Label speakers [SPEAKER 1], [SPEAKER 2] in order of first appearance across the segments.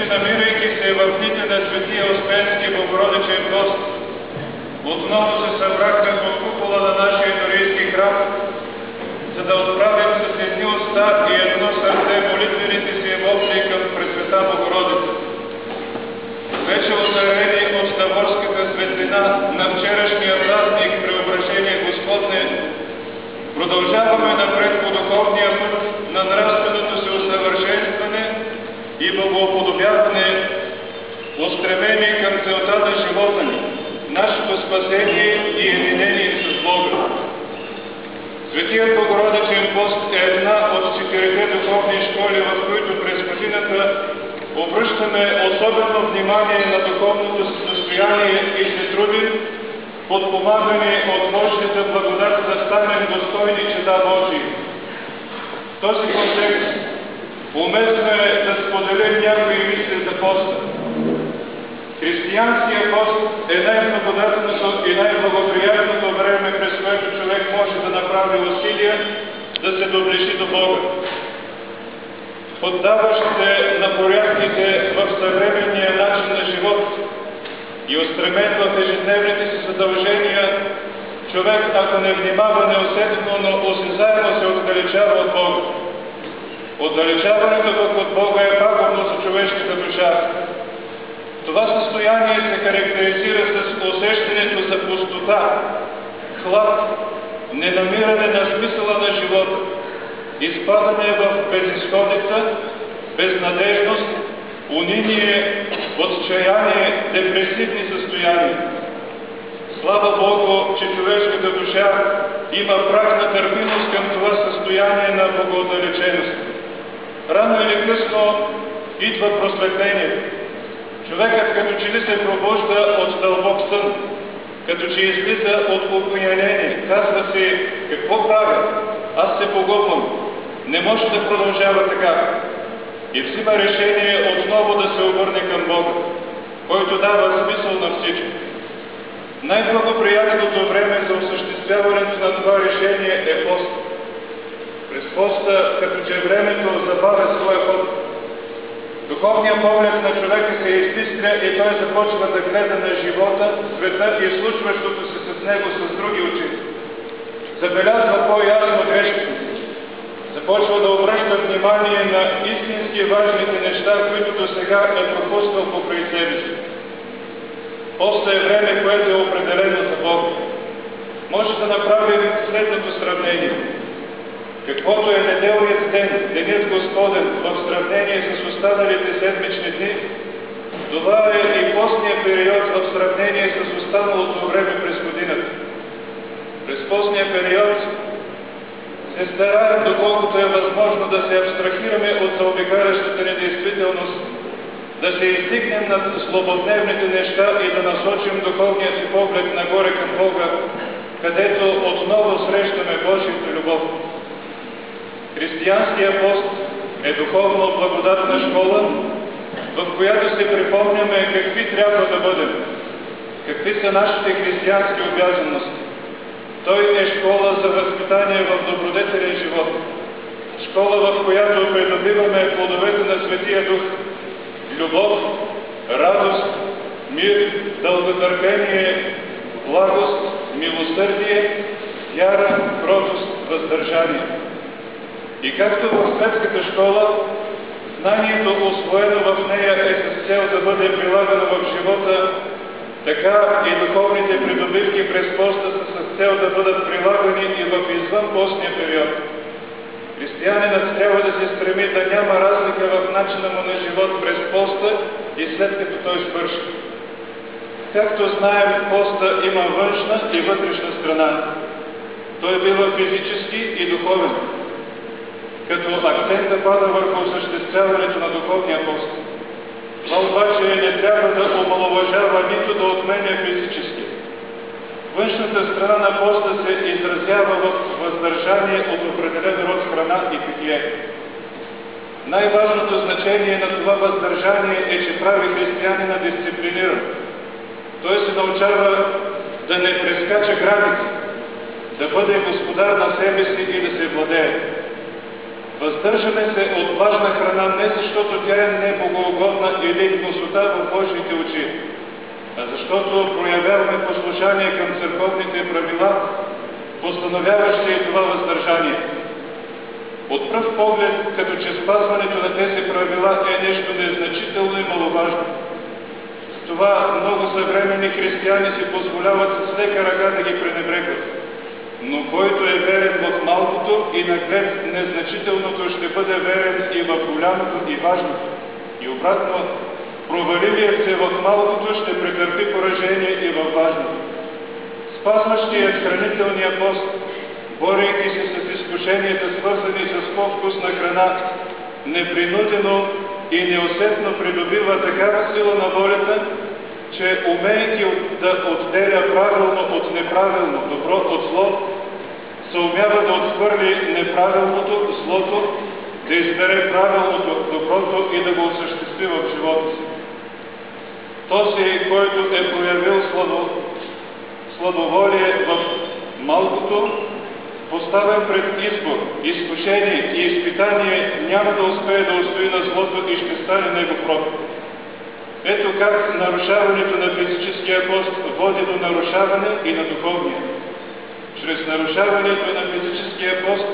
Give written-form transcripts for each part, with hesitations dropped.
[SPEAKER 1] намирайки се в дните на Светия Успенски Богородичен пост, отново се събрахме под купола на нашия Дорийски храм, за да отправим с едни уста и едно сърце молитвените си вопли към Пресвета Богородица. Вече озарени от ставорската светлина на вчерашния празник Преображение Господне, продължаваме напред по духовния път на нравственото си усъвършенстване и богоуподобяване, устремени към целта на живота ни, нашето спасение и единение с Бога. Светият Богородичен пост е една от 4 духовни школи, в които през годината обръщаме особено внимание на духовното си състояние и се трудим, подпомагани от Божията благодат, да станем достойни чеда Божии. В този контекст уместно е да споделим някои мисли за поста. Християнския пост е най-благодатното и най-благоприятното време, през което човек може да направи усилия да се доближи до Бога. Поддаващ се на порядките в съвременния начин на живот и устремен в ежедневните си задължения, човек, ако не внимава неусетно, но осезаемо се отдалечава от Бога. Отдалечаването от Бога е пагубно за човешката душа. Това състояние се характеризира с усещането за пустота, hlад, ненамиране на смисъла на живота, изпадане в безизходица, безнадежност, униние, отчаяние, депресивни състояния. Слава Богу, че човешката душа има праг на търпимост към това състояние на богоотдалеченост. Рано или късно идва просветление. Човекът като че ли се пробужда от дълбок сън, като че излиза от опоянение, казва си: какво правя? Аз се погубвам. Не може да продължава така. И взима решение отново да се обърне към Бога, който дава смисъл на всичко. Най-благоприятното време за осъществяването на това решение е пост. През поста, като че времето забавя своя ход, духовният поглед на човека се изтискля и той започва да гледа на живота, света и случващото се с него с други очи. Забелязва по-ясно грешките си. Започва да обръща внимание на истински важните неща, които досега е пропускал покрай себе си. Постът е време, което е определено за Бога. Може да направим следното сравнение. Каквото е неделният ден, денят Господен, в сравнение с останалите седмични дни, това е и постният период в сравнение с останалото време през годината. През постния период се стараем, доколкото е възможно, да се абстрахираме от заобикалящата ни действителност, да се издигнем над злободневните неща и да насочим духовния си поглед нагоре към Бога, където отново срещаме Божията любов. Християнския пост е духовно благодатна школа, в която се припомняме какви трябва да бъдем, какви са нашите християнски обязаности. Той е школа за възпитание в добродетелен живот, школа, в която придобиваме плодовете на Светия Дух: любов, радост, мир, дълготърпение, благост, милосърдие, вяра, кротост, въздържание. И както в светската школа, знанието, усвоено в нея, е с цел да бъде прилагано в живота, така и духовните придобивки през поста са с цел да бъдат прилагани и в извънпостния период. Християнинът трябва да се стреми да няма разлика в начина му на живот през поста и след като той свърши. Както знаем, поста има външна и вътрешна страна. Той бива физически и духовен, като акцента пада върху осъществяването на духовния пост. Това обаче не трябва да омаловажава, нито да отменя физически. Външната страна на поста се изразява в въздържание от определен род храна и питие. Най-важното значение на това въздържание е, че прави християнина дисциплиниран. Той се научава да не прескача граници, да бъде господар на себе си и да се владее. Въздържаме се от важна храна не защото тя е небогоугодна или гнусота в Божиите очи, а защото проявяваме послушание към църковните правила, постановяващи това въздържание. От пръв поглед, като че спазването на тези правила е нещо незначително и маловажно. С това много съвременни християни си позволяват с лека ръка да ги пренебрегват. Но който е верен в малкото и наглед незначителното, ще бъде верен и в голямото и важното. И обратно, проваливият се в малкото ще претърпи поражение и във важното. Спазващият хранителния пост, борейки се с изкушенията, свързани с по-вкусна храна, непринудено и неусетно придобива такава сила на волята, че умейки да отделя правилно от неправилно, добро от зло, съумява да отхвърли неправилното, злото, да избере правилното, доброто и да го осъществи в живота си. Този, който е проявил слабоволие в малкото, поставен пред избор, изкушение и изпитание, няма да успее да устои на злото и ще стане негов роб. Ето как нарушаването на физическия пост води до нарушаване и на духовния. Чрез нарушаването на физическия пост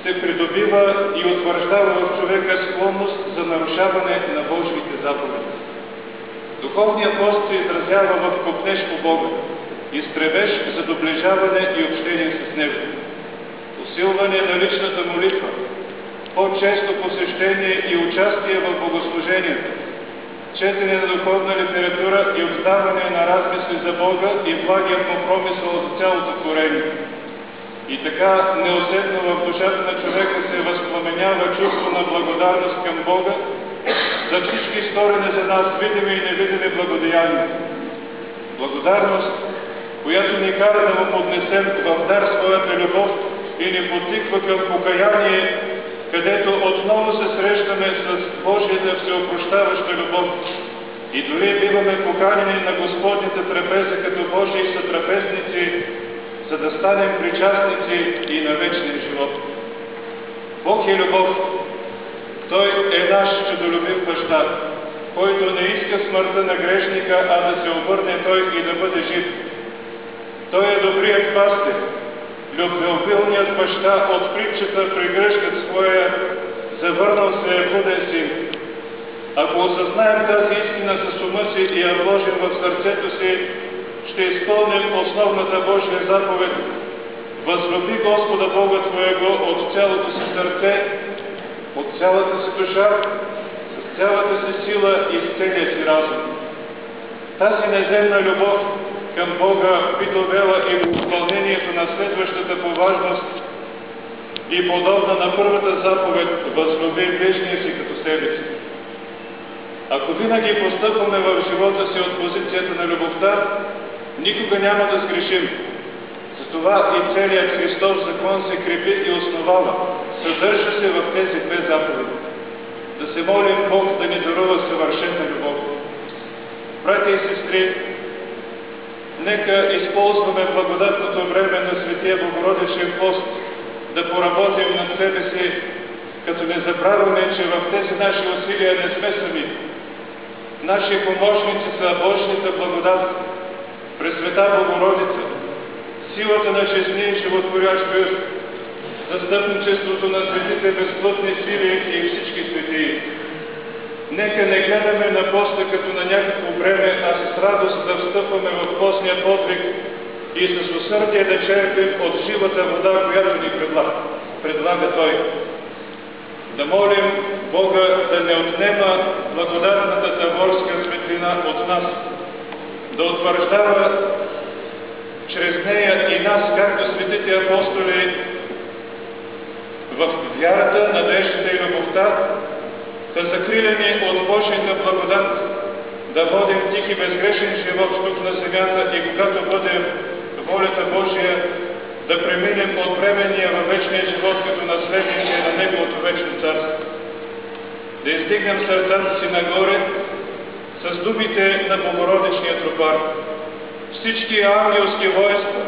[SPEAKER 1] се придобива и утвърждава в човека склонност за нарушаване на Божиите заповеди. Духовният пост се изразява в копнеж по Бога и стремеж за доближаване и общение с Него. Усилване на личната молитва, по-често посещение и участие в богослужението, четене на духовна литература и обздаване на размисли за Бога и благият му промисъл за цялото творение. И така неусетно в душата на човека се възпламенява чувство на благодарност към Бога за всички сторени за нас видими и невидими благодеяния. Благодарност, която ни кара да му поднесем в дар своята любов и ни подтиква към покаяние, където отново се срещаме с Божията всеопрощаваща любов и дори биваме поканени на Господните трапези като Божии сътрапезници, за да станем причастници и на вечния живот. Бог е любов. Той е наш чудолюбив баща, който не иска смъртта на грешника, а да се обърне той и да бъде жив. Той е добрият пастир, любвеобилният баща от притчата прегръщат своя завърнал се е буден син. Ако осъзнаем тази истина с ума си и я вложим в сърцето си, ще изпълним основната Божия заповед: възлюби Господа Бога твоего от цялото си сърце, от цялата си душа, с цялата си сила и с целия си разум. Тази неземна любов към Бога би довела и в изпълнението на следващата по важност и подобна на първата заповед: възлюби ближния си като себе си. Ако винаги постъпваме в живота си от позицията на любовта, никога няма да сгрешим. Затова и целият Христов закон се крепи и основава, съдържа се в тези две заповеди. Да се молим Бог да ни дарува съвършена любов. Братя и сестри, нека използваме благодатното време на Светия Богородичен пост да поработим над себе си, като не забравяме, че в тези наши усилия не сме сами. Наши помощници са Божията благодат, Пресвета Богородица, силата на честния и животворящ кръст, застъпничеството на светите безплътни сили и всички светии. Нека не гледаме на поста като на някакво бреме, а с радост да встъпваме в постния подвиг и с усърдие да черпим от живата вода, която ни предлага Той. Да молим Бога да не отнема благодатната таворска светлина от нас, да утвърждава чрез нея и нас, както светите апостоли, в вярата, надеждата и любовта, да закрилени от Божията благодат, да водим тих и безгрешен живот тук на земята и когато бъдем волята Божия, да преминем от временния във вечния живот като наследници на Неговото вечно царство. Да издигнем сърцата си нагоре с думите на Богородичния тропар: всички ангелски войска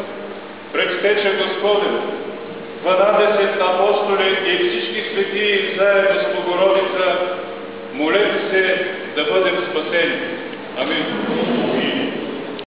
[SPEAKER 1] пред теча Господен, 12 апостоли и и всички светии заедно с